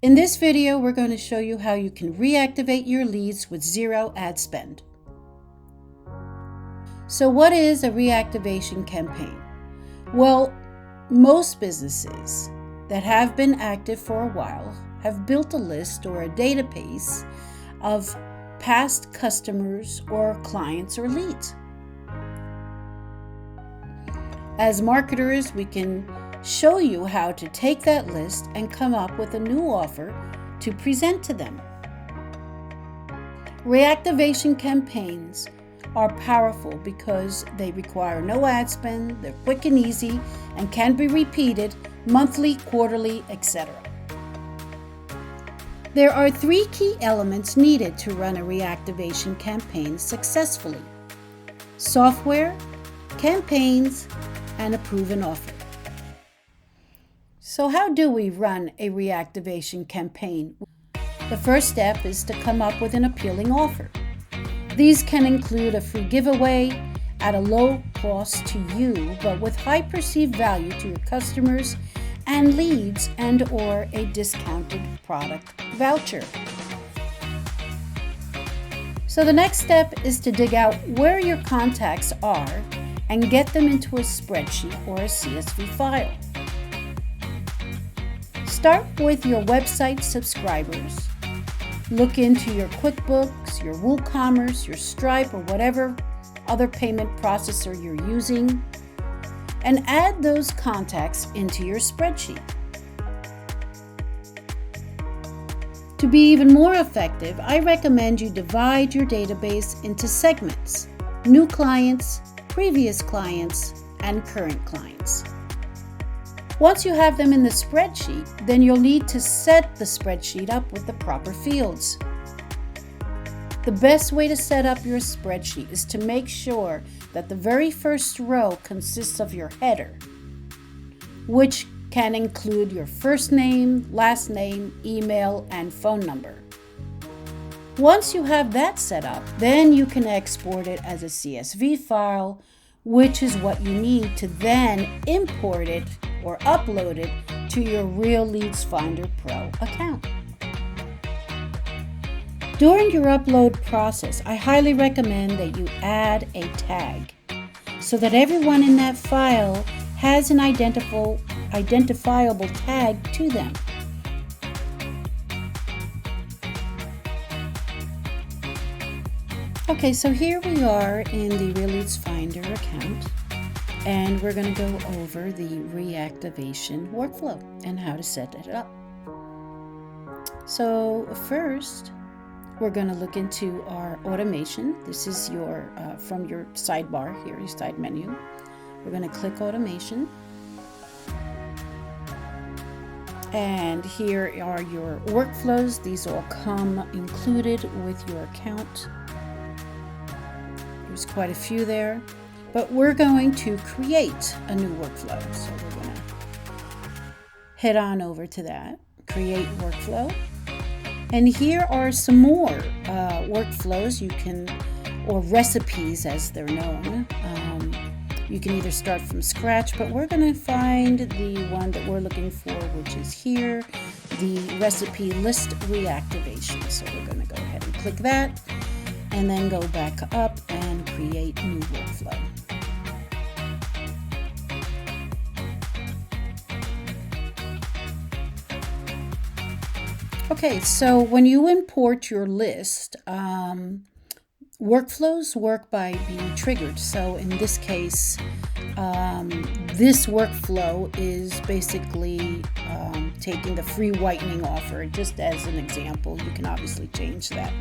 In this video, we're going to show you how you can reactivate your leads with zero ad spend. So what is a reactivation campaign? Well, most businesses that have been active for a while have built a list or a database of past customers or clients or leads. As marketers, we can show you how to take that list and come up with a new offer to present to them. Reactivation campaigns are powerful because they require no ad spend, they're quick and easy, and can be repeated monthly, quarterly, etc. There are 3 key elements needed to run a reactivation campaign successfully: software, campaigns, and a proven offer. So how do we run a reactivation campaign? The first step is to come up with an appealing offer. These can include a free giveaway at a low cost to you, but with high perceived value to your customers and leads, and or a discounted product voucher. So the next step is to dig out where your contacts are and get them into a spreadsheet or a CSV file. Start with your website subscribers. Look into your QuickBooks, your WooCommerce, your Stripe, or whatever other payment processor you're using, and add those contacts into your spreadsheet. To be even more effective, I recommend you divide your database into segments: new clients, previous clients, and current clients. Once you have them in the spreadsheet, then you'll need to set the spreadsheet up with the proper fields. The best way to set up your spreadsheet is to make sure that the very first row consists of your header, which can include your first name, last name, email, and phone number. Once you have that set up, then you can export it as a CSV file, which is what you need to then import it or upload it to your Real Leads Finder Pro account. During your upload process, I highly recommend that you add a tag so that everyone in that file has an identifiable tag to them. Okay, so here we are in the Real Leads Finder account, and we're going to go over the reactivation workflow and how to set it up. So first, we're going to look into our automation. This is your from your sidebar here, your side menu. We're going to click automation. And here are your workflows. These all come included with your account. There's quite a few there, but we're going to create a new workflow. So we're going to head on over to that, create workflow. And here are some more workflows you can, or recipes as they're known. You can either start from scratch, but we're going to find the one that we're looking for, which is here, the recipe list reactivation. So we're going to go ahead and click that, and then go back up and create new workflow. Okay, so when you import your list, workflows work by being triggered. So in this case, this workflow is basically taking the free whitening offer, just as an example. You can obviously change that.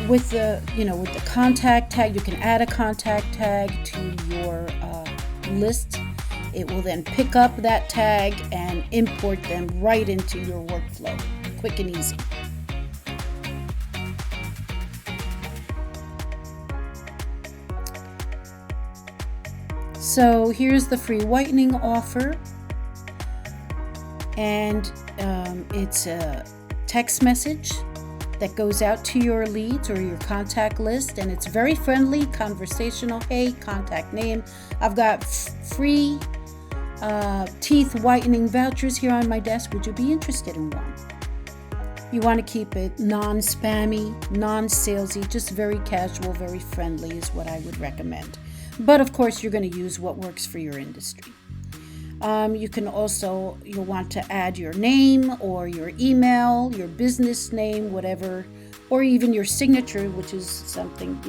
With the contact tag, you can add a contact tag to your list. It will then pick up that tag and import them right into your workflow, quick and easy. So here's the free whitening offer, and it's a text message that goes out to your leads or your contact list, and it's very friendly, conversational. Hey, contact name. I've got free teeth whitening vouchers here on my desk. Would you be interested in one? You want to keep it non-spammy, non-salesy, just very casual, very friendly is what I would recommend. But of course, you're going to use what works for your industry. You'll want to add your name or your email, your business name, whatever, or even your signature, which is something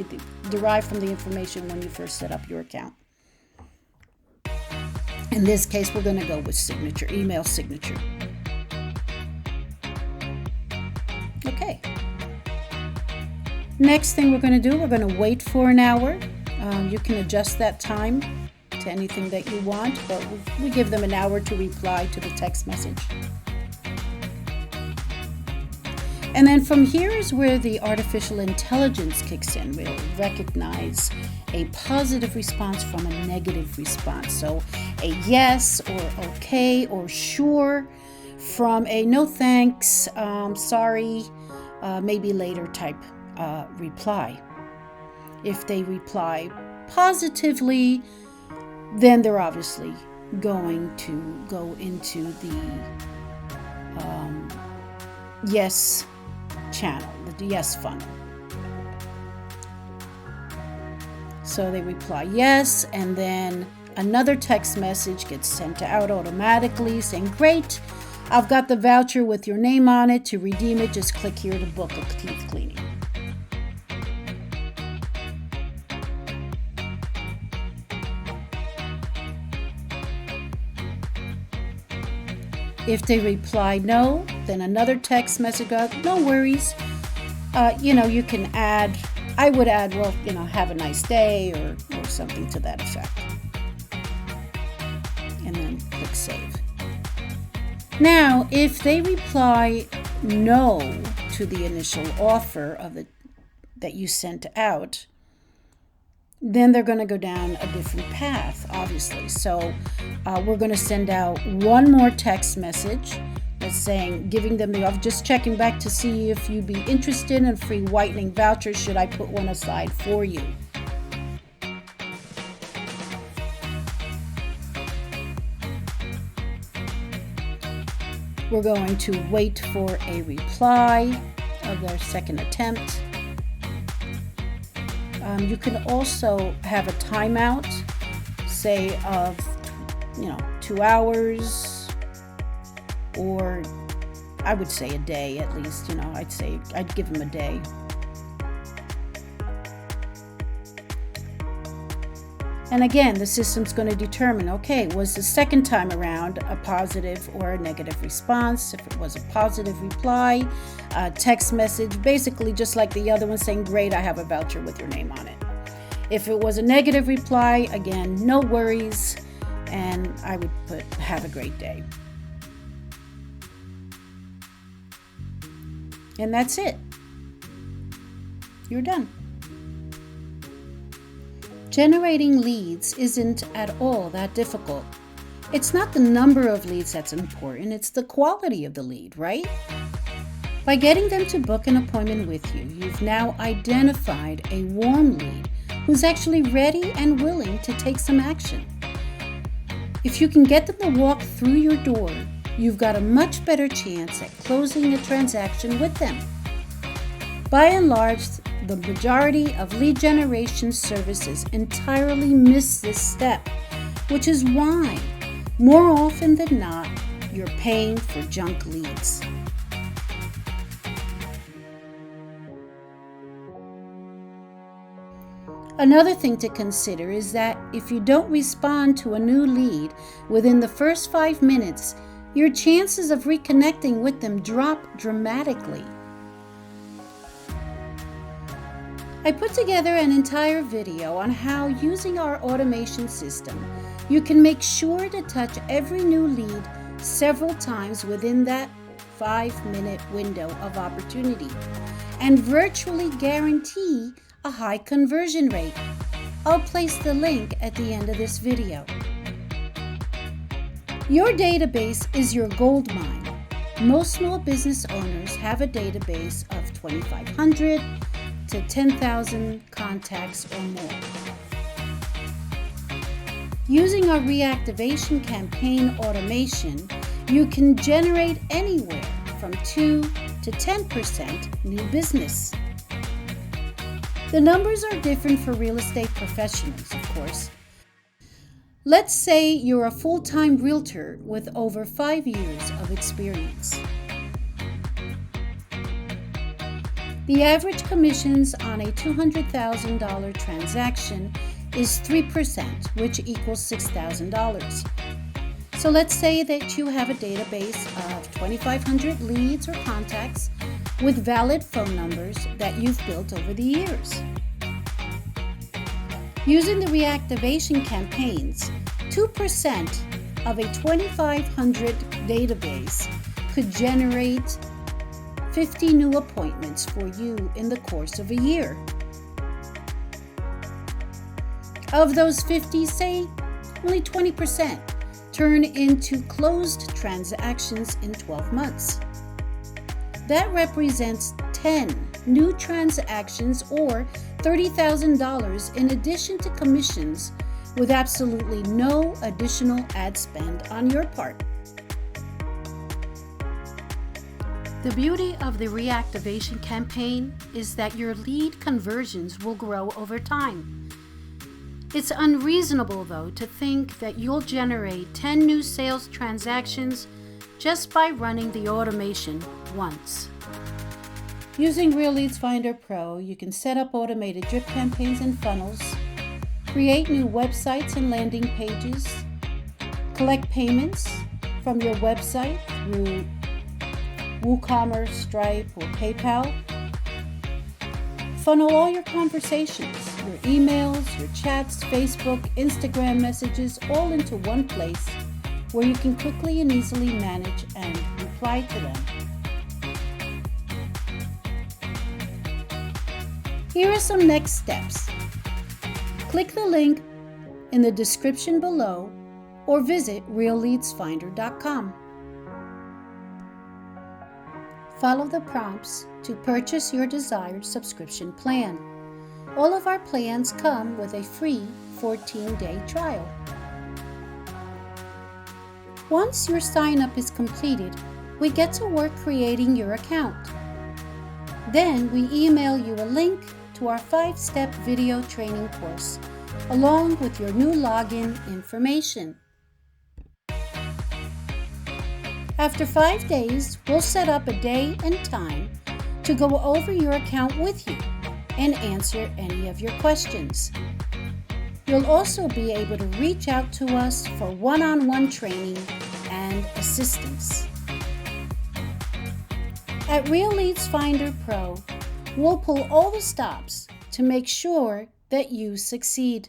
derived from the information when you first set up your account. In this case, we're going to go with signature, email signature. Okay. Next thing we're going to do, we're going to wait for an hour. You can adjust that time to anything that you want, but we give them an hour to reply to the text message. And then from here is where the artificial intelligence kicks in. We'll recognize a positive response from a negative response. So a yes or okay or sure from a no thanks, sorry, maybe later type reply. If they reply positively, then they're obviously going to go into the yes channel, the yes funnel. So they reply yes, and then another text message gets sent out automatically saying, great, I've got the voucher with your name on it. To redeem it, just click here to book a teeth cleaning. If they reply no, then another text message goes, no worries. You can add, I would add, well, have a nice day or something to that effect. And then click save. Now, if they reply no to the initial offer that you sent out, then they're going to go down a different path, obviously. So we're going to send out one more text message that's saying, giving them the offer, just checking back to see if you'd be interested in a free whitening voucher. Should I put one aside for you? We're going to wait for a reply of their second attempt. You can also have a timeout, say of 2 hours, or I would say a day at least. I'd give them a day. And again, the system's going to determine, okay, was the second time around a positive or a negative response? If it was a positive reply, text message, basically just like the other one saying, great, I have a voucher with your name on it. If it was a negative reply, again, no worries, and I would put, have a great day. And that's it. You're done. Generating leads isn't at all that difficult. It's not the number of leads that's important, it's the quality of the lead, right? By getting them to book an appointment with you, you've now identified a warm lead who's actually ready and willing to take some action. If you can get them to walk through your door, you've got a much better chance at closing a transaction with them. By and large, the majority of lead generation services entirely miss this step, which is why, more often than not, you're paying for junk leads. Another thing to consider is that if you don't respond to a new lead within the first 5 minutes, your chances of reconnecting with them drop dramatically. I put together an entire video on how, using our automation system, you can make sure to touch every new lead several times within that 5-minute window of opportunity and virtually guarantee a high conversion rate. I'll place the link at the end of this video. Your database is your gold mine. Most small business owners have a database of 2,500 to 10,000 contacts or more. Using our reactivation campaign automation, you can generate anywhere from 2 to 10% new business. The numbers are different for real estate professionals, of course. Let's say you're a full-time realtor with over 5 years of experience. The average commissions on a $200,000 transaction is 3%, which equals $6,000. So let's say that you have a database of 2,500 leads or contacts with valid phone numbers that you've built over the years. Using the reactivation campaigns, 2% of a 2,500 database could generate 50 new appointments for you in the course of a year. Of those 50, say, only 20% turn into closed transactions in 12 months. That represents 10 new transactions or $30,000 in addition to commissions with absolutely no additional ad spend on your part. The beauty of the reactivation campaign is that your lead conversions will grow over time. It's unreasonable, though, to think that you'll generate 10 new sales transactions just by running the automation once. Using Real Leads Finder Pro, you can set up automated drip campaigns and funnels, create new websites and landing pages, collect payments from your website through WooCommerce, Stripe, or PayPal, funnel all your conversations, your emails, your chats, Facebook, Instagram messages, all into one place where you can quickly and easily manage and reply to them. Here are some next steps. Click the link in the description below or visit realleadsfinder.com. Follow the prompts to purchase your desired subscription plan. All of our plans come with a free 14-day trial. Once your sign-up is completed, we get to work creating your account. Then we email you a link to our 5-step video training course, along with your new login information. After 5 days, we'll set up a day and time to go over your account with you and answer any of your questions. You'll also be able to reach out to us for one-on-one training and assistance. At Real Leads Finder Pro, we'll pull all the stops to make sure that you succeed.